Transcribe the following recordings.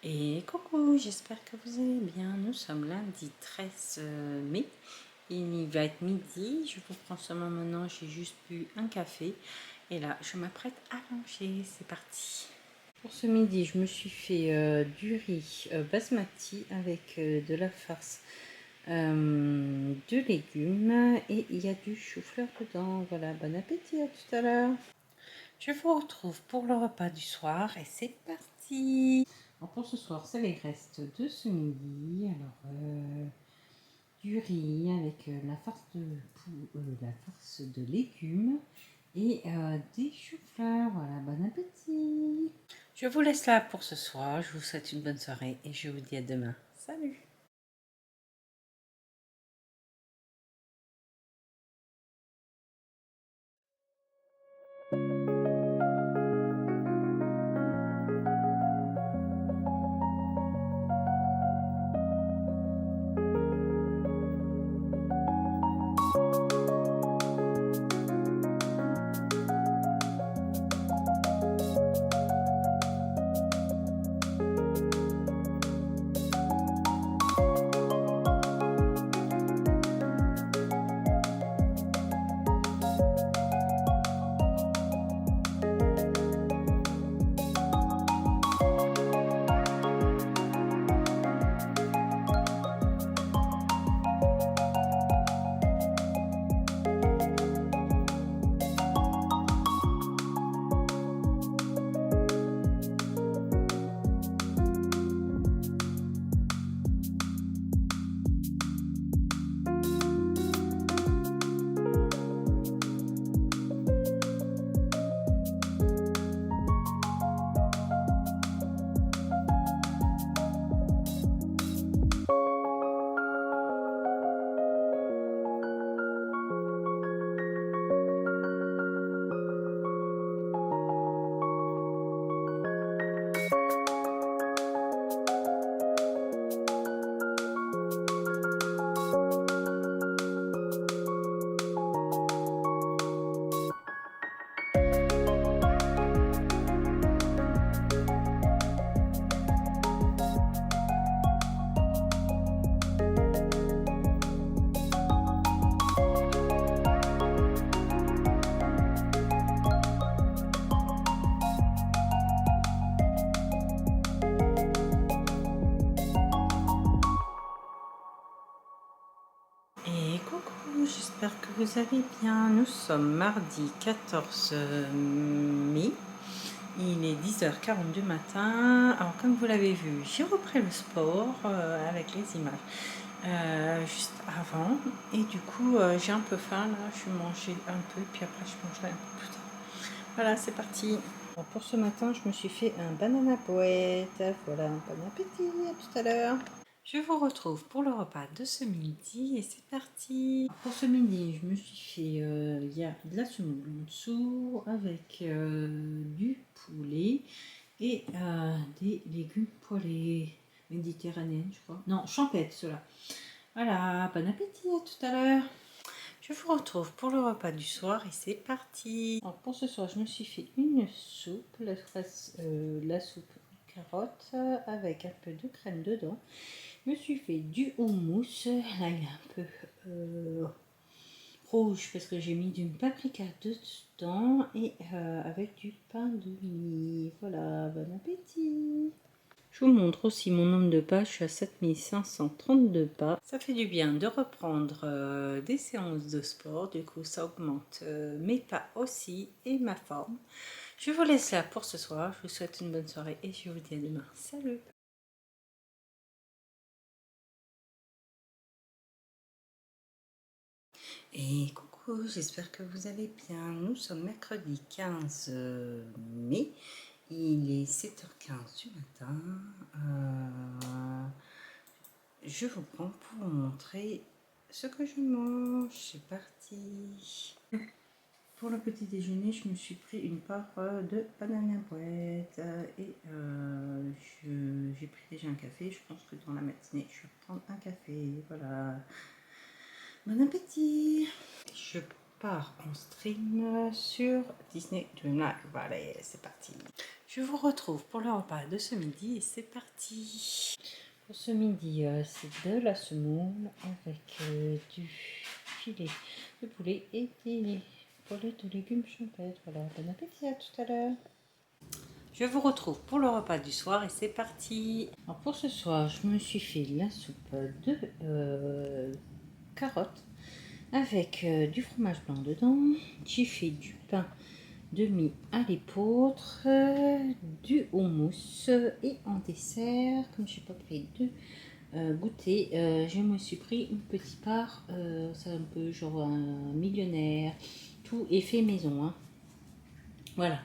Et coucou, j'espère que vous allez bien. Nous sommes lundi 13 mai. Il va être midi. Je vous prends seulement maintenant. J'ai juste bu un café. Et là, je m'apprête à manger. C'est parti. Pour ce midi, je me suis fait du riz basmati avec de la farce, de légumes. Et il y a du chou-fleur dedans. Voilà, bon appétit, à tout à l'heure. Je vous retrouve pour le repas du soir et c'est parti. Alors pour ce soir, c'est les restes de ce midi. Alors du riz avec la farce de légumes et des choux-fleurs. Voilà, bon appétit. Je vous laisse là pour ce soir. Je vous souhaite une bonne soirée et je vous dis à demain. Salut. Et coucou, j'espère que vous allez bien. Nous sommes mardi 14 mai. Il est 10h40 du matin. Alors comme vous l'avez vu, j'ai repris le sport avec les images juste avant. Et du coup, j'ai un peu faim là. Je vais manger un peu, puis après je mangerai un peu plus tard. Voilà, c'est parti. Alors, pour ce matin, je me suis fait un banana poète. Voilà, un bon appétit. À tout à l'heure. Je vous retrouve pour le repas de ce midi et c'est parti. Pour ce midi, je me suis fait hier de la semoule dessous avec du poulet et des légumes poêlés méditerranéens, je crois. Non, champettes, ceux-là. Voilà, bon appétit, à tout à l'heure. Je vous retrouve pour le repas du soir et c'est parti. Alors pour ce soir, je me suis fait une soupe, la soupe carotte avec un peu de crème dedans. Je me suis fait du houmous, là il est un peu rouge parce que j'ai mis du paprika dedans et avec du pain de mie. Voilà, bon appétit. Je vous montre aussi mon nombre de pas, je suis à 7532 pas. Ça fait du bien de reprendre des séances de sport, du coup ça augmente mes pas aussi et ma forme. Je vous laisse là pour ce soir, je vous souhaite une bonne soirée et je vous dis à demain. Salut! Et coucou, j'espère que vous allez bien. Nous sommes mercredi 15 mai. Il est 7h15 du matin. Je vous prends pour vous montrer ce que je mange. C'est parti. Pour le petit déjeuner, je me suis pris une part de banana bread et j'ai pris déjà un café. Je pense que dans la matinée, je vais prendre un café. Voilà. Bon appétit. Je part en stream sur Disney Dreamlight. Voilà, c'est parti. Je vous retrouve pour le repas de ce midi et c'est parti. Pour ce midi, c'est de la semoule avec du filet de poulet et des poêlées de légumes champêtres. Voilà, bon appétit, à tout à l'heure. Je vous retrouve pour le repas du soir et c'est parti. Alors pour ce soir, je me suis fait la soupe de carottes avec du fromage blanc dedans. J'ai fait du pain demi à l'épeautre, du houmous et en dessert, comme je n'ai pas pris de goûter, je me suis pris une petite part, c'est un peu genre un millionnaire, tout est fait maison, hein. Voilà,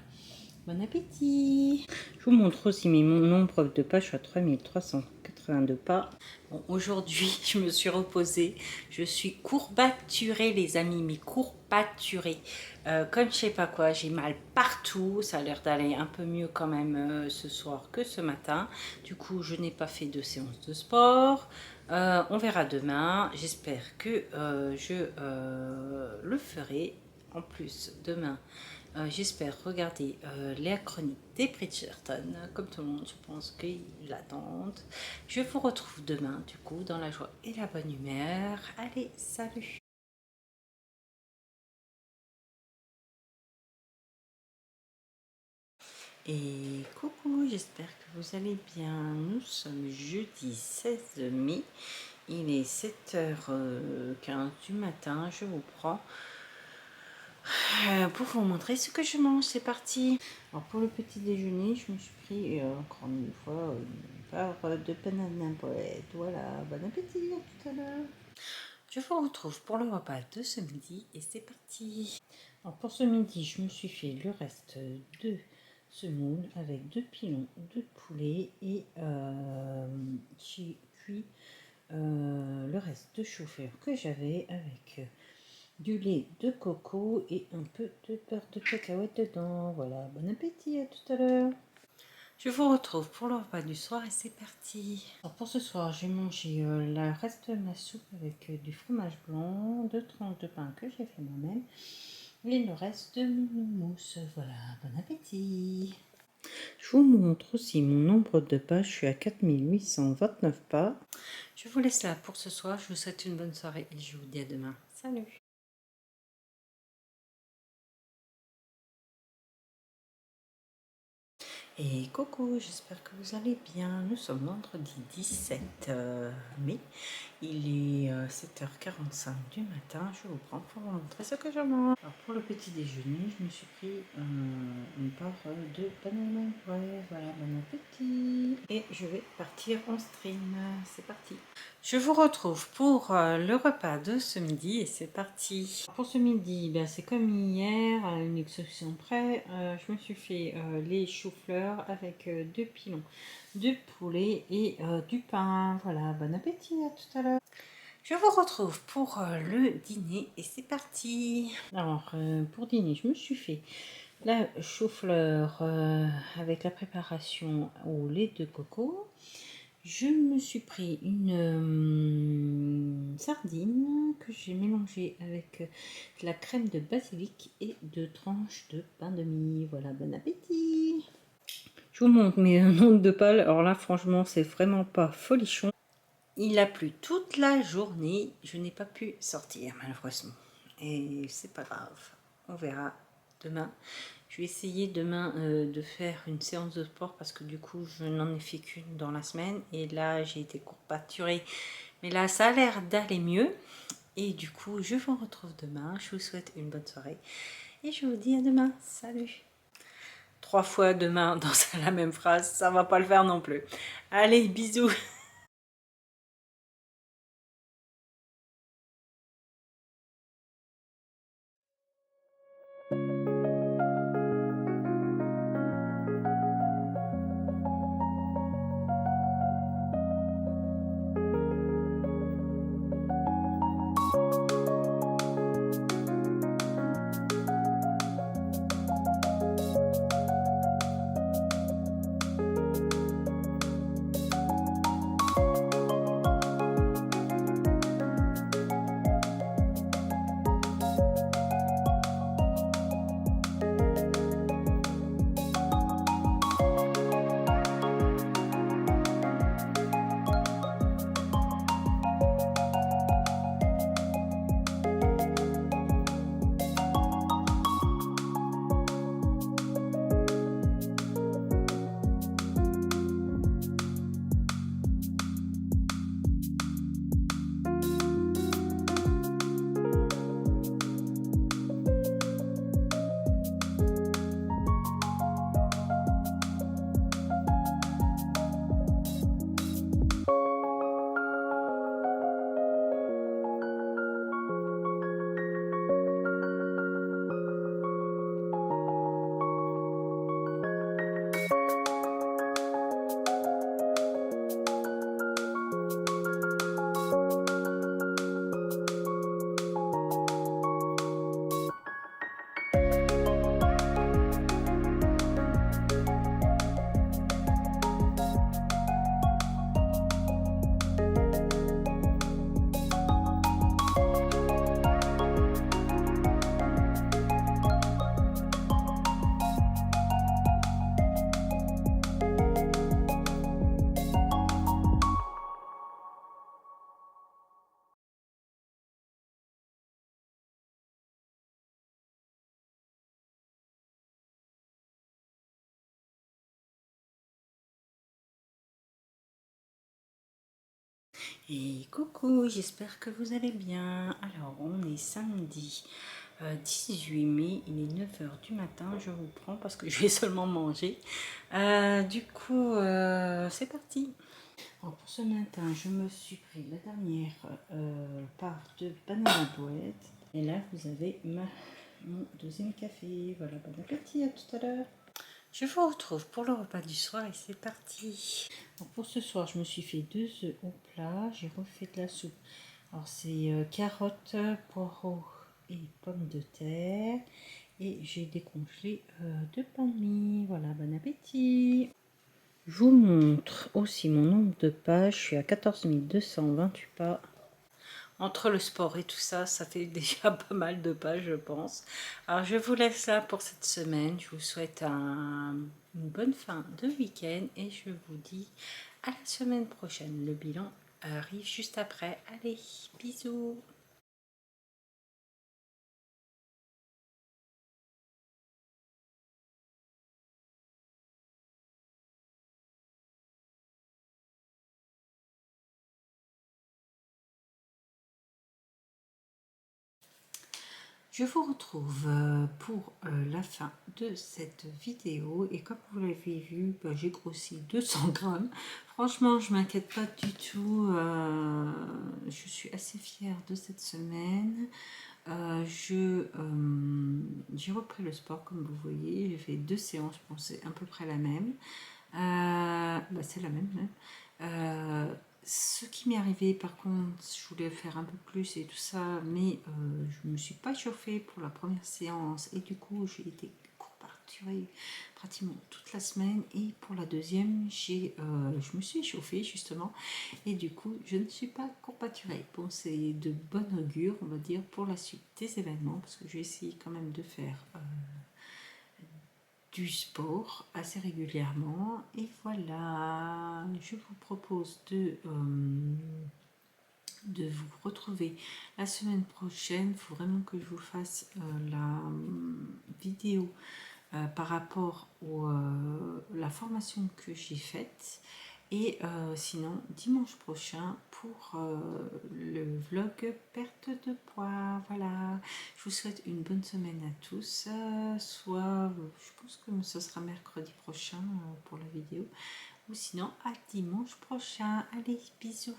bon appétit. Je vous montre aussi mon nombre de pas, je suis à 3382 pas. Bon, aujourd'hui, je me suis reposée. Je suis courbaturée, les amis, mais courbaturée. Comme je sais pas quoi, j'ai mal partout. Ça a l'air d'aller un peu mieux quand même ce soir que ce matin. Du coup, je n'ai pas fait de séance de sport. On verra demain. J'espère que je le ferai. En plus, demain, j'espère regarder la chronique des Bridgerton, comme tout le monde, je pense qu'ils l'attendent. Je vous retrouve demain, du coup, dans la joie et la bonne humeur. Allez, salut! Et coucou, j'espère que vous allez bien. Nous sommes jeudi 16 mai. Il est 7h15 du matin. Je vous prends pour vous montrer ce que je mange. C'est parti. Alors pour le petit déjeuner, je me suis pris encore une fois une part de banana bread. Voilà, bon appétit, à tout à l'heure. Je vous retrouve pour le repas de ce midi et c'est parti. Alors pour ce midi, je me suis fait le reste de semoule avec 2 pilons de poulet et j'ai cuit le reste de chou-fleur que j'avais avec du lait de coco et un peu de beurre de cacahuète dedans. Voilà, bon appétit, à tout à l'heure. Je vous retrouve pour le repas du soir et c'est parti. Alors pour ce soir, j'ai mangé le reste de ma soupe avec du fromage blanc, 2 tranches de pain que j'ai fait moi-même et le reste de mon houmous. Voilà, bon appétit. Je vous montre aussi mon nombre de pas. Je suis à 4829 pas. Je vous laisse là pour ce soir. Je vous souhaite une bonne soirée et je vous dis à demain. Salut! Et coucou, j'espère que vous allez bien. Nous sommes vendredi 17 mai. Il est 7h45 du matin. Je vous prends pour vous montrer ce que je mange. Alors pour le petit déjeuner, je me suis pris une part de banana bread. Voilà, bon appétit. Et je vais partir en stream. C'est parti. Je vous retrouve pour le repas de ce midi et c'est parti. Pour ce midi, ben, c'est comme hier, à une exception près, je me suis fait les choux-fleurs avec 2 pilons de poulet et du pain. Voilà, bon appétit, à tout à l'heure. Je vous retrouve pour le dîner et c'est parti. Alors pour dîner, je me suis fait la chou-fleur avec la préparation au lait de coco. Je me suis pris une sardine que j'ai mélangée avec de la crème de basilic et 2 tranches de pain de mie. Voilà, bon appétit. Je vous montre mes nombres de pales. Alors là, franchement, c'est vraiment pas folichon. Il a plu toute la journée. Je n'ai pas pu sortir, malheureusement. Et c'est pas grave. On verra demain. Je vais essayer demain de faire une séance de sport parce que du coup je n'en ai fait qu'une dans la semaine et là j'ai été courbaturée, mais là ça a l'air d'aller mieux et du coup je vous retrouve demain. Je vous souhaite une bonne soirée et je vous dis à demain. Salut. 3 fois demain dans la même phrase, ça va pas le faire non plus. Allez, bisous. Et coucou, j'espère que vous allez bien. Alors, on est samedi 18 mai, il est 9 h du matin, je vous prends parce que je vais seulement manger. C'est parti. Alors, pour ce matin, je me suis pris la dernière part de banana bread. Et là, vous avez mon deuxième café. Voilà, bon appétit, à tout à l'heure. Je vous retrouve pour le repas du soir et c'est parti. Donc pour ce soir, je me suis fait 2 œufs au plat. J'ai refait de la soupe. Alors c'est carottes, poireaux et pommes de terre. Et j'ai décongelé 2 pains de mie. Voilà, bon appétit. Je vous montre aussi mon nombre de pas. Je suis à 14 228 pas. Entre le sport et tout ça, ça fait déjà pas mal de pas, je pense. Alors, je vous laisse là pour cette semaine. Je vous souhaite une bonne fin de week-end et je vous dis à la semaine prochaine. Le bilan arrive juste après. Allez, bisous! Je vous retrouve pour la fin de cette vidéo et comme vous l'avez vu, j'ai grossi 200 grammes. Franchement, je m'inquiète pas du tout. Je suis assez fière de cette semaine. J'ai repris le sport comme vous voyez. J'ai fait 2 séances, je pense c'est à peu près la même. C'est la même. Ce qui m'est arrivé par contre, je voulais faire un peu plus et tout ça, mais je ne me suis pas chauffée pour la première séance et du coup j'ai été courbaturée pratiquement toute la semaine et pour la deuxième je me suis échauffée justement et du coup je ne suis pas courbaturée. Bon, c'est de bon augure on va dire pour la suite des événements parce que je vais essayer quand même de faire du sport assez régulièrement et voilà, je vous propose de vous retrouver la semaine prochaine. Il faut vraiment que je vous fasse la vidéo par rapport à la formation que j'ai faite et sinon dimanche prochain pour le vlog perte de poids. Voilà, je vous souhaite une bonne semaine à tous. Je pense que ce sera mercredi prochain pour la vidéo ou sinon à dimanche prochain. Allez, bisous.